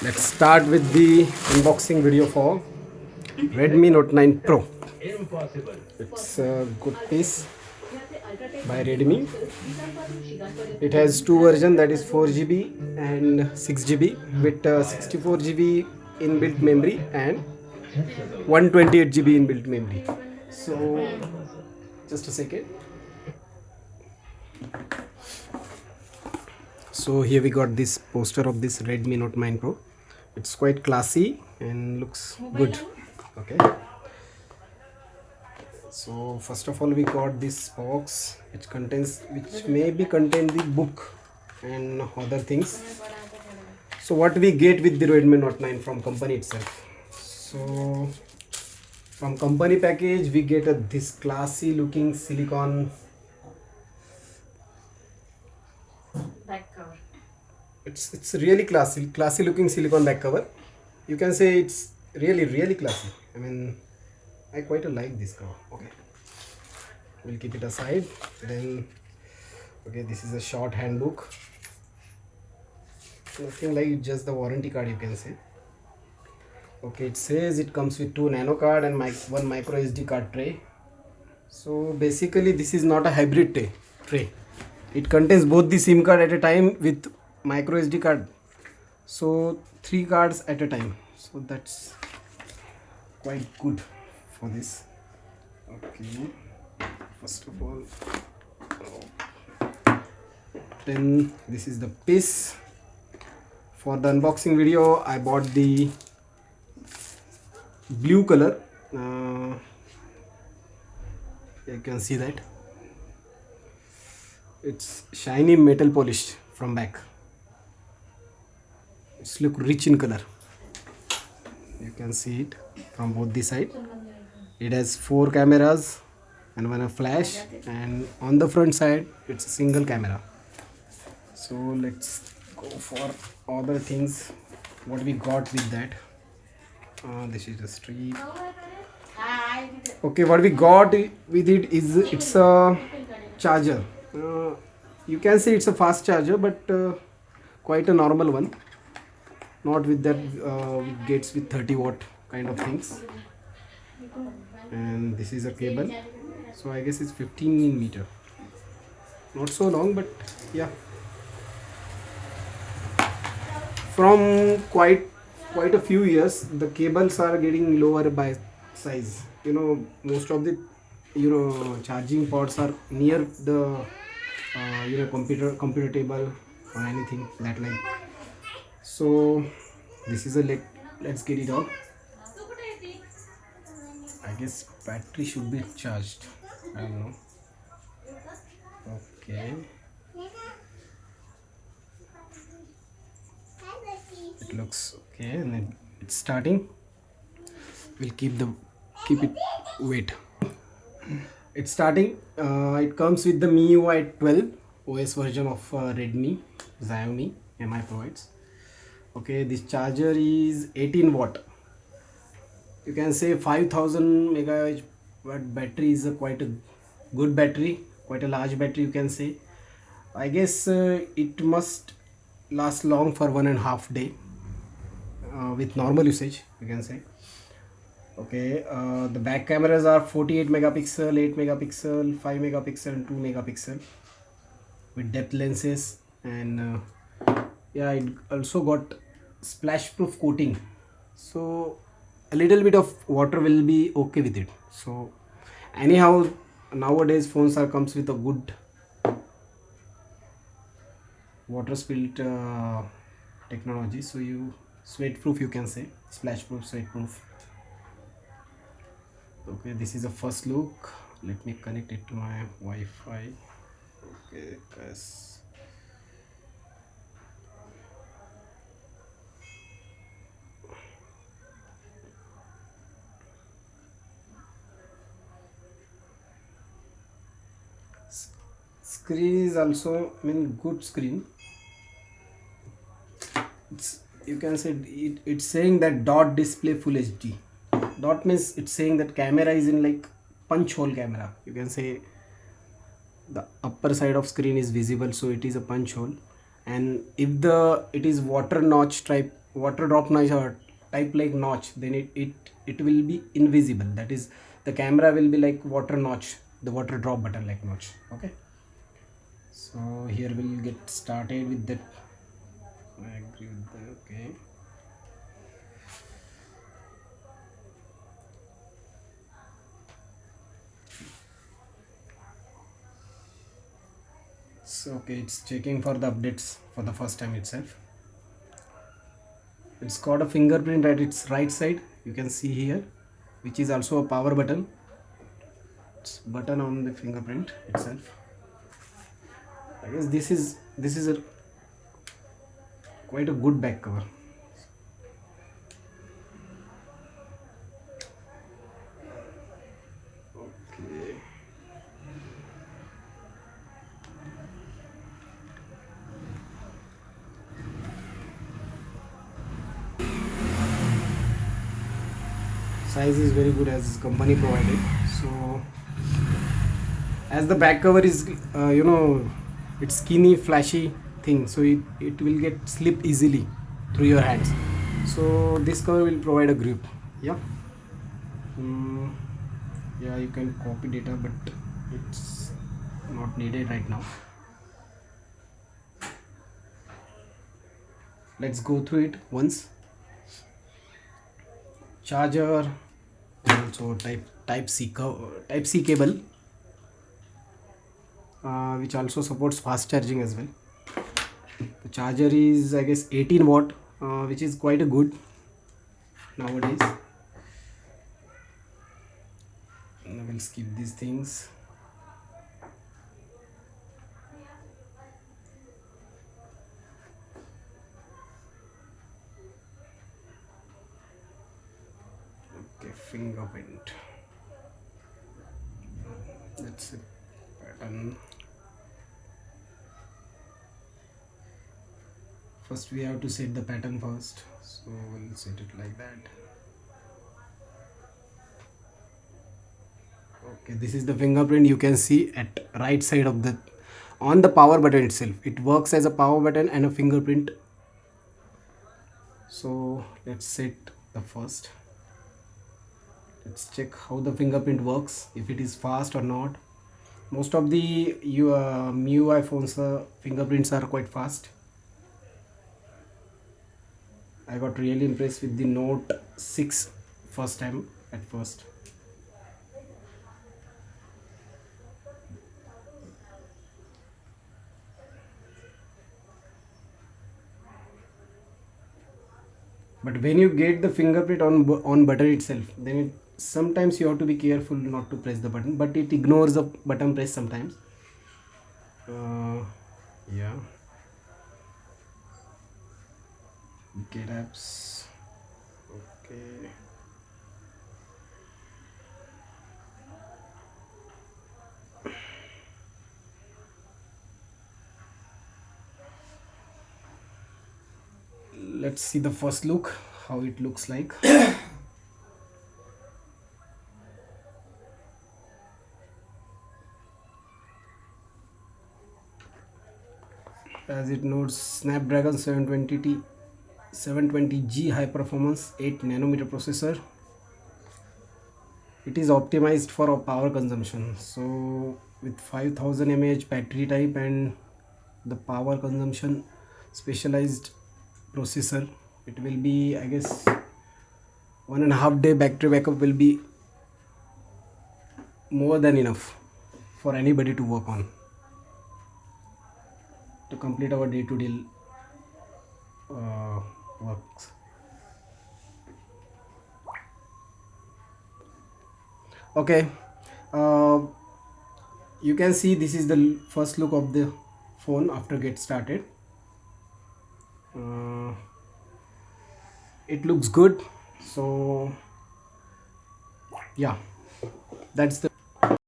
Let's start with the unboxing video for Redmi Note 9 Pro. It's a good piece by Redmi. It has two versions, that is 4GB and 6GB with 64GB inbuilt memory and 128GB inbuilt memory. So just a second. So here we got this poster of this Redmi Note 9 Pro. It's quite classy and looks good. Okay. So first of all we got this box which maybe contain the book and other things. So what we get with the Redmi Note 9 from company itself. So from company package we get this classy looking silicone back cover. It's really classy looking silicone back cover. You can say it's really classy. I mean, I quite like this cover. Okay, we'll keep it aside. Then okay, this is a short handbook. Nothing like, just the warranty card, you can say. Okay, it says it comes with 2 nano card and one micro SD card tray. So basically this is not a hybrid tray. It contains both the SIM card at a time with micro SD card. So 3 cards at a time. So that's quite good for this. Okay, first of all, then this is the piece. For the unboxing video I bought the blue color. You can see that it's shiny metal polished from back. It's look rich in color. You can see it from both the side. It has 4 cameras and one a flash, and on the front side it's a single camera. So let's go for other things. What we got with that. This is the strip. Okay, what we got with it is it's a charger. You can say it's a fast charger, but quite a normal one. Not with that gets with 30-watt kind of things. And this is a cable. So I guess it's 15 meter. Not so long, but yeah. From quite a few years, the cables are getting lower by size. You know, most of the charging ports are near the computer table or anything that like. So this is a let's get it out. I guess battery should be charged. I don't know. Okay. It looks okay, and then it's starting. We'll keep it wait. It's starting. It comes with the MIUI 12 OS version of Redmi Xiaomi MI provides. Okay, this charger is 18 watt. You can say 5000 mAh battery is quite a good battery, quite a large battery, you can say. I guess it must last long for 1.5 day with normal usage, you can say. Okay, the back cameras are 48 megapixel, 8 megapixel, 5 megapixel and 2 megapixel with depth lenses. And yeah, it also got splash proof coating, so a little bit of water will be okay with it. So anyhow, nowadays phones comes with a good water spilt technology, so you sweat proof, you can say, splash proof, sweat proof. Okay, this is the first look. Let me connect it to my Wi-Fi. Okay, guys. Screen is also, I mean, good screen. You can say it's saying that dot display full HD. Dot means it's saying that camera is in like punch hole camera. You can say the upper side of screen is visible, so it is a punch hole. And if it is water notch type water drop notch or type like notch, then it will be invisible. That is, the camera will be like water notch, the water drop button like notch. Okay, so here we'll get started with that. I agree with that. Okay, so okay, it's checking for the updates for the first time itself. It's got a fingerprint at its right side, you can see here, which is also a power button. It's button on the fingerprint itself. I guess this is a quite a good back cover. Okay. Size is very good as company provided. So as the back cover is it's skinny flashy thing, so it will get slip easily through your hands. So this cover will provide a grip. Yeah. Mm, yeah, you can copy data, but it's not needed right now. Let's go through it once. Charger, also type C cable, which also supports fast charging as well. The charger is, I guess, 18 watt, which is quite a good nowadays. I will skip these things. Okay, fingerprint. That's it. Pattern. First, we have to set the pattern first. So we'll set it like that. Okay, this is the fingerprint. You can see at right side of the on the power button itself. It works as a power button and a fingerprint. So let's set the first. Let's check how the fingerprint works, if it is fast or not. Most of the MIUI phones fingerprints are quite fast. I got really impressed with the Note 6 first time at first. But when you get the fingerprint on button itself, then sometimes you have to be careful not to press the button, but it ignores the button press sometimes. Yeah. Get apps. Okay. Let's see the first look, how it looks like. As it notes, Snapdragon 720G high performance 8 nanometer processor. It is optimized for power consumption. So with 5000 mAh battery type and the power consumption specialized processor, it will be, I guess, 1.5 day battery backup will be more than enough for anybody to work on, to complete our day-to-day works. Okay, you can see this is the first look of the phone after get started. It looks good. So yeah, that's the